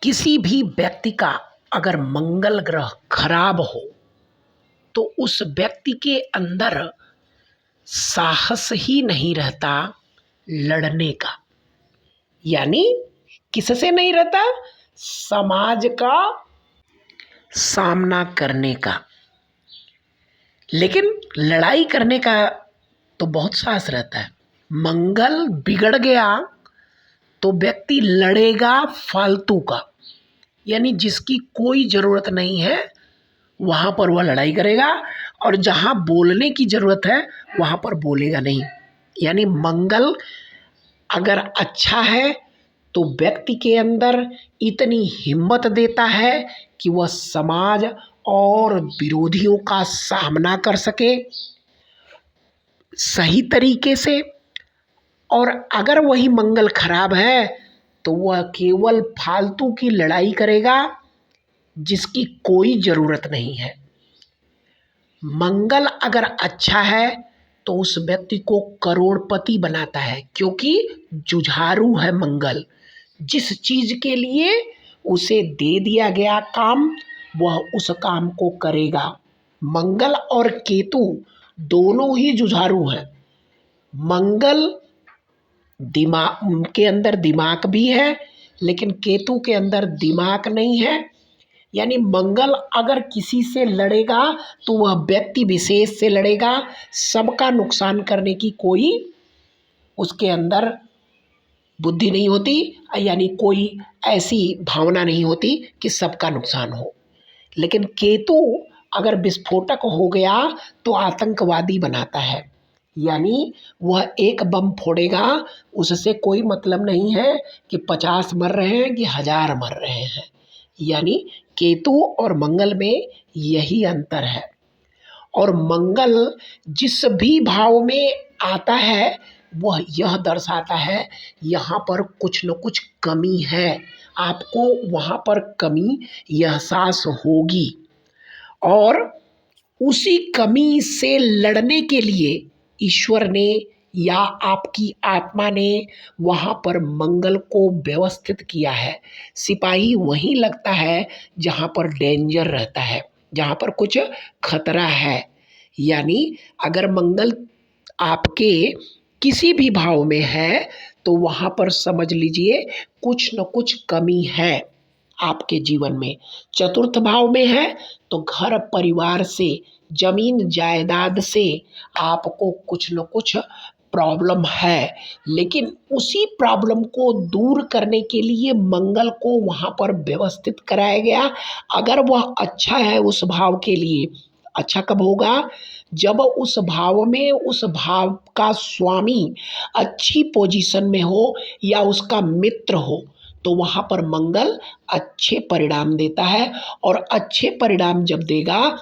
किसी भी व्यक्ति का अगर मंगल ग्रह खराब हो तो उस व्यक्ति के अंदर साहस ही नहीं रहता लड़ने का। यानी किससे नहीं रहता? समाज का सामना करने का। लेकिन लड़ाई करने का तो बहुत साहस रहता है। मंगल बिगड़ गया तो व्यक्ति लड़ेगा फालतू का, यानी जिसकी कोई ज़रूरत नहीं है वहाँ पर वह लड़ाई करेगा, और जहाँ बोलने की ज़रूरत है वहाँ पर बोलेगा नहीं। यानी मंगल अगर अच्छा है तो व्यक्ति के अंदर इतनी हिम्मत देता है कि वह समाज और विरोधियों का सामना कर सके सही तरीके से। और अगर वही मंगल खराब है तो वह केवल फालतू की लड़ाई करेगा जिसकी कोई ज़रूरत नहीं है। मंगल अगर अच्छा है तो उस व्यक्ति को करोड़पति बनाता है, क्योंकि जुझारू है मंगल। जिस चीज़ के लिए उसे दे दिया गया काम वह उस काम को करेगा। मंगल और केतु दोनों ही जुझारू हैं। मंगल दिमाग के अंदर दिमाग भी है, लेकिन केतु के अंदर दिमाग नहीं है। यानी मंगल अगर किसी से लड़ेगा तो वह व्यक्ति विशेष से लड़ेगा, सबका नुकसान करने की कोई उसके अंदर बुद्धि नहीं होती, यानी कोई ऐसी भावना नहीं होती कि सबका नुकसान हो। लेकिन केतु अगर विस्फोटक हो गया तो आतंकवादी बनाता है। यानी वह एक बम फोड़ेगा, उससे कोई मतलब नहीं है कि 50 मर रहे हैं कि 1000 मर रहे हैं। यानी केतु और मंगल में यही अंतर है। और मंगल जिस भी भाव में आता है वह यह दर्शाता है यहाँ पर कुछ न कुछ कमी है, आपको वहाँ पर कमी एहसास होगी। और उसी कमी से लड़ने के लिए ईश्वर ने या आपकी आत्मा ने वहाँ पर मंगल को व्यवस्थित किया है। सिपाही वहीं लगता है जहाँ पर डेंजर रहता है, जहाँ पर कुछ खतरा है। यानी अगर मंगल आपके किसी भी भाव में है तो वहाँ पर समझ लीजिए कुछ न कुछ कमी है आपके जीवन में। चतुर्थ भाव में है तो घर परिवार से, जमीन जायदाद से आपको कुछ न कुछ प्रॉब्लम है। लेकिन उसी प्रॉब्लम को दूर करने के लिए मंगल को वहाँ पर व्यवस्थित कराया गया। अगर वह अच्छा है उस भाव के लिए, अच्छा कब होगा? जब उस भाव में उस भाव का स्वामी अच्छी पोजीशन में हो या उसका मित्र हो, तो वहाँ पर मंगल अच्छे परिणाम देता है। और अच्छे परिणाम जब देगा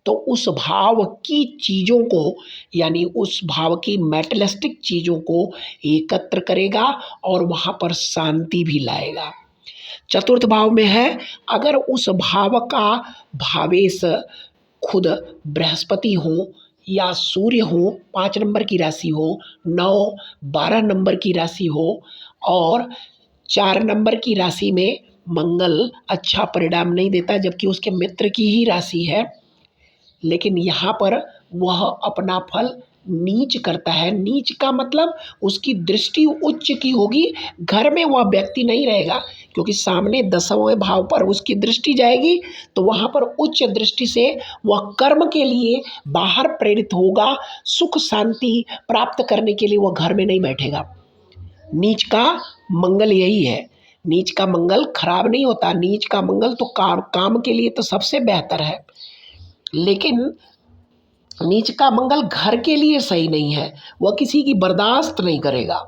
तो उस भाव की चीज़ों को, यानी उस भाव की मैटेरियलिस्टिक चीज़ों को एकत्र करेगा और वहाँ पर शांति भी लाएगा। चतुर्थ भाव में है, अगर उस भाव का भावेश खुद बृहस्पति हो या सूर्य हो, 5 नंबर की राशि हो, 9 12 नंबर की राशि हो, और 4 नंबर की राशि में मंगल अच्छा परिणाम नहीं देता जबकि उसके मित्र की ही राशि है, लेकिन यहाँ पर वह अपना फल नीच करता है। नीच का मतलब उसकी दृष्टि उच्च की होगी, घर में वह व्यक्ति नहीं रहेगा, क्योंकि सामने 10वें भाव पर उसकी दृष्टि जाएगी तो वहाँ पर उच्च दृष्टि से वह कर्म के लिए बाहर प्रेरित होगा, सुख शांति प्राप्त करने के लिए वह घर में नहीं बैठेगा। नीच का मंगल यही है। नीच का मंगल खराब नहीं होता, नीच का मंगल तो काम के लिए तो सबसे बेहतर है, लेकिन नीच का मंगल घर के लिए सही नहीं है, वह किसी की बर्दाश्त नहीं करेगा।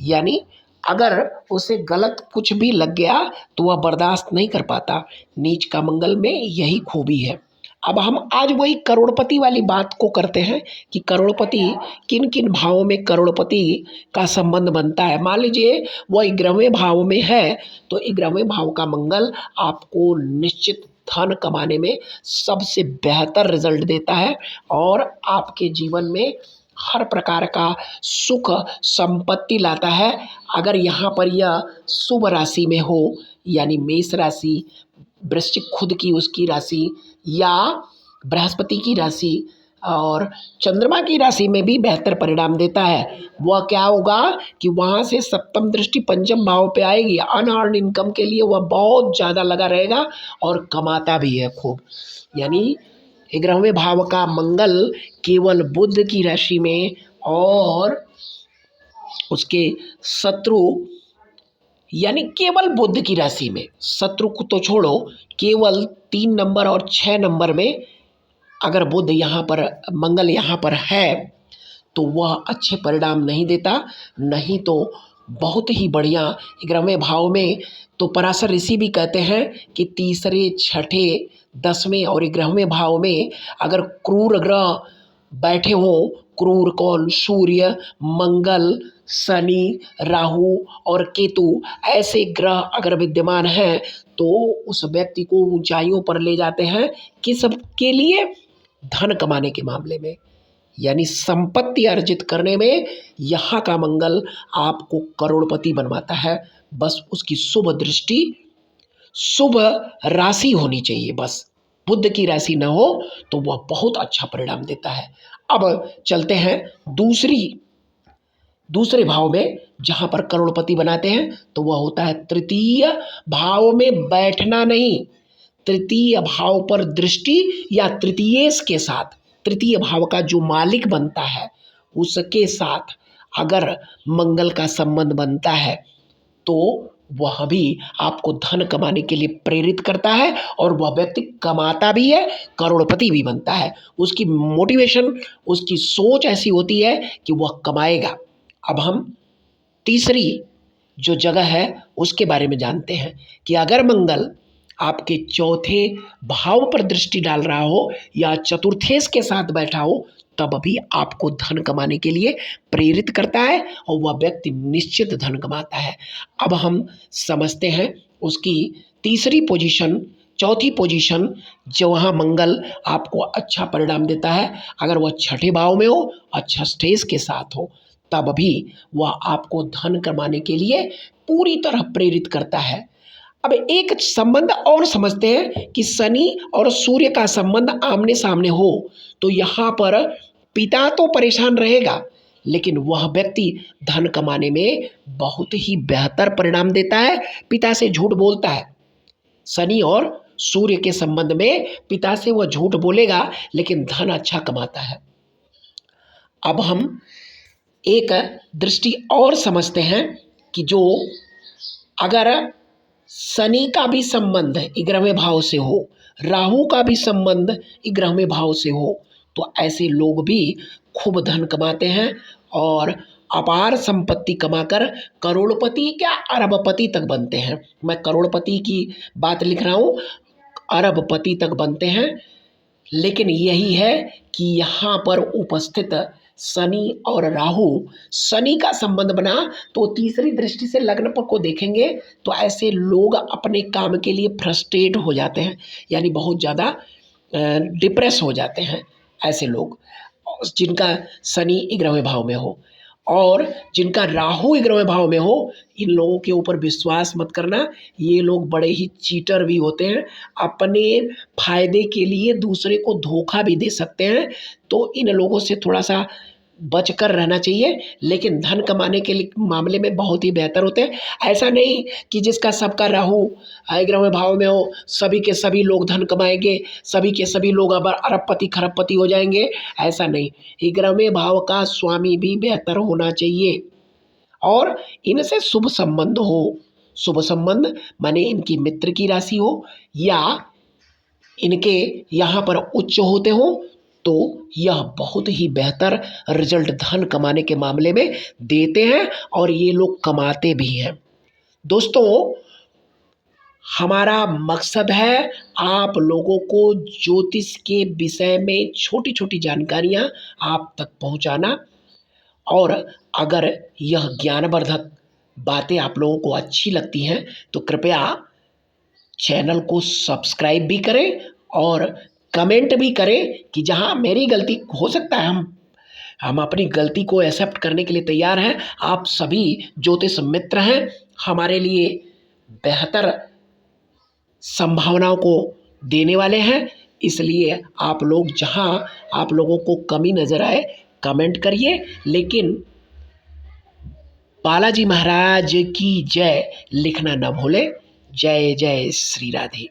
यानी अगर उसे गलत कुछ भी लग गया तो वह बर्दाश्त नहीं कर पाता। नीच का मंगल में यही खूबी है। अब हम आज वही करोड़पति वाली बात को करते हैं कि करोड़पति किन किन भावों में करोड़पति का संबंध बनता है। मान लीजिए वह 11वें भाव में है तो 11वें भाव का मंगल आपको निश्चित धन कमाने में सबसे बेहतर रिजल्ट देता है और आपके जीवन में हर प्रकार का सुख संपत्ति लाता है। अगर यहाँ पर यह शुभ राशि में हो, यानी मेष राशि, वृश्चिक खुद की उसकी राशि, या बृहस्पति की राशि और चंद्रमा की राशि में भी बेहतर परिणाम देता है। वह क्या होगा कि वहाँ से सप्तम दृष्टि पंचम भाव पे आएगी। अनअर्न्ड इनकम के लिए वह बहुत ज़्यादा लगा रहेगा और कमाता भी है खूब। यानी 11वें भाव का मंगल केवल बुध की राशि में और उसके शत्रु, यानी केवल बुध की राशि में, शत्रु को तो छोड़ो, केवल 3 नंबर और 6 नंबर में अगर बुध यहाँ पर, मंगल यहाँ पर है तो वह अच्छे परिणाम नहीं देता। नहीं तो बहुत ही बढ़िया 11वें भाव में तो पराशर ऋषि भी कहते हैं कि तीसरे, छठे, 10वें और 11वें भाव में अगर क्रूर ग्रह बैठे हों, क्रूर कौन, सूर्य, मंगल, शनि, राहु और केतु, ऐसे ग्रह अगर विद्यमान हैं तो उस व्यक्ति को ऊंचाइयों पर ले जाते हैं। किस के लिए? धन कमाने के मामले में, यानी संपत्ति अर्जित करने में यहाँ का मंगल आपको करोड़पति बनवाता है। बस उसकी शुभ दृष्टि, शुभ राशि होनी चाहिए। बस बुध की राशि न हो तो वह बहुत अच्छा परिणाम देता है। अब चलते हैं दूसरे भाव में, जहाँ पर करोड़पति बनाते हैं तो वह होता है तृतीय भाव में बैठना नहीं, तृतीय भाव पर दृष्टि या तृतीयेश के साथ, तृतीय भाव का जो मालिक बनता है उसके साथ अगर मंगल का संबंध बनता है तो वह भी आपको धन कमाने के लिए प्रेरित करता है और वह व्यक्ति कमाता भी है, करोड़पति भी बनता है। उसकी मोटिवेशन, उसकी सोच ऐसी होती है कि वह कमाएगा। अब हम तीसरी जो जगह है उसके बारे में जानते हैं कि अगर मंगल आपके चौथे भाव पर दृष्टि डाल रहा हो या चतुर्थेश के साथ बैठा हो तब भी आपको धन कमाने के लिए प्रेरित करता है और वह व्यक्ति निश्चित धन कमाता है। अब हम समझते हैं उसकी तीसरी पोजीशन, चौथी पोजीशन, जो वहाँ मंगल आपको अच्छा परिणाम देता है। अगर वह छठे भाव में हो, अच्छा स्टेज के साथ हो, तब भी वह आपको धन कमाने के लिए पूरी तरह प्रेरित करता है। अब एक संबंध और समझते हैं कि शनि और सूर्य का संबंध आमने सामने हो तो यहाँ पर पिता तो परेशान रहेगा लेकिन वह व्यक्ति धन कमाने में बहुत ही बेहतर परिणाम देता है। पिता से झूठ बोलता है, शनि और सूर्य के संबंध में पिता से वह झूठ बोलेगा लेकिन धन अच्छा कमाता है। अब हम एक दृष्टि और समझते हैं कि जो अगर शनि का भी संबंध 11वें भाव से हो, राहु का भी संबंध 11वें भाव से हो तो ऐसे लोग भी खूब धन कमाते हैं और अपार संपत्ति कमाकर करोड़पति क्या अरबपति तक बनते हैं। मैं करोड़पति की बात लिख रहा हूँ, अरबपति तक बनते हैं। लेकिन यही है कि यहाँ पर उपस्थित शनि और राहु, शनि का संबंध बना तो तीसरी दृष्टि से लग्न पर को देखेंगे तो ऐसे लोग अपने काम के लिए फ्रस्ट्रेट हो जाते हैं, यानी बहुत ज़्यादा डिप्रेस हो जाते हैं ऐसे लोग जिनका शनि 11वें भाव में हो। और जिनका राहु 11वें भाव में हो, इन लोगों के ऊपर विश्वास मत करना, ये लोग बड़े ही चीटर भी होते हैं, अपने फायदे के लिए दूसरे को धोखा भी दे सकते हैं। तो इन लोगों से थोड़ा सा बचकर रहना चाहिए, लेकिन धन कमाने के लिए मामले में बहुत ही बेहतर होते हैं। ऐसा नहीं कि जिसका सबका राहु 11वें भाव में हो सभी के सभी लोग धन कमाएंगे, सभी के सभी लोग अब अरबपति खरबपति हो जाएंगे, ऐसा नहीं। 11वें भाव का स्वामी भी बेहतर होना चाहिए और इनसे शुभ संबंध हो। शुभ संबंध माने इनकी मित्र की राशि हो या इनके यहाँ पर उच्च होते हो तो यह बहुत ही बेहतर रिजल्ट धन कमाने के मामले में देते हैं और ये लोग कमाते भी हैं। दोस्तों, हमारा मकसद है आप लोगों को ज्योतिष के विषय में छोटी छोटी जानकारियाँ आप तक पहुँचाना। और अगर यह ज्ञानवर्धक बातें आप लोगों को अच्छी लगती हैं तो कृपया चैनल को सब्सक्राइब भी करें और कमेंट भी करें कि जहां मेरी गलती हो सकता है हम हम अपनी गलती को एक्सेप्ट करने के लिए तैयार हैं। आप सभी ज्योतिष मित्र हैं, हमारे लिए बेहतर संभावनाओं को देने वाले हैं। इसलिए आप लोग जहाँ आप लोगों को कमी नज़र आए कमेंट करिए, लेकिन बालाजी महाराज की जय लिखना न भूलें। जय जय श्री राधे।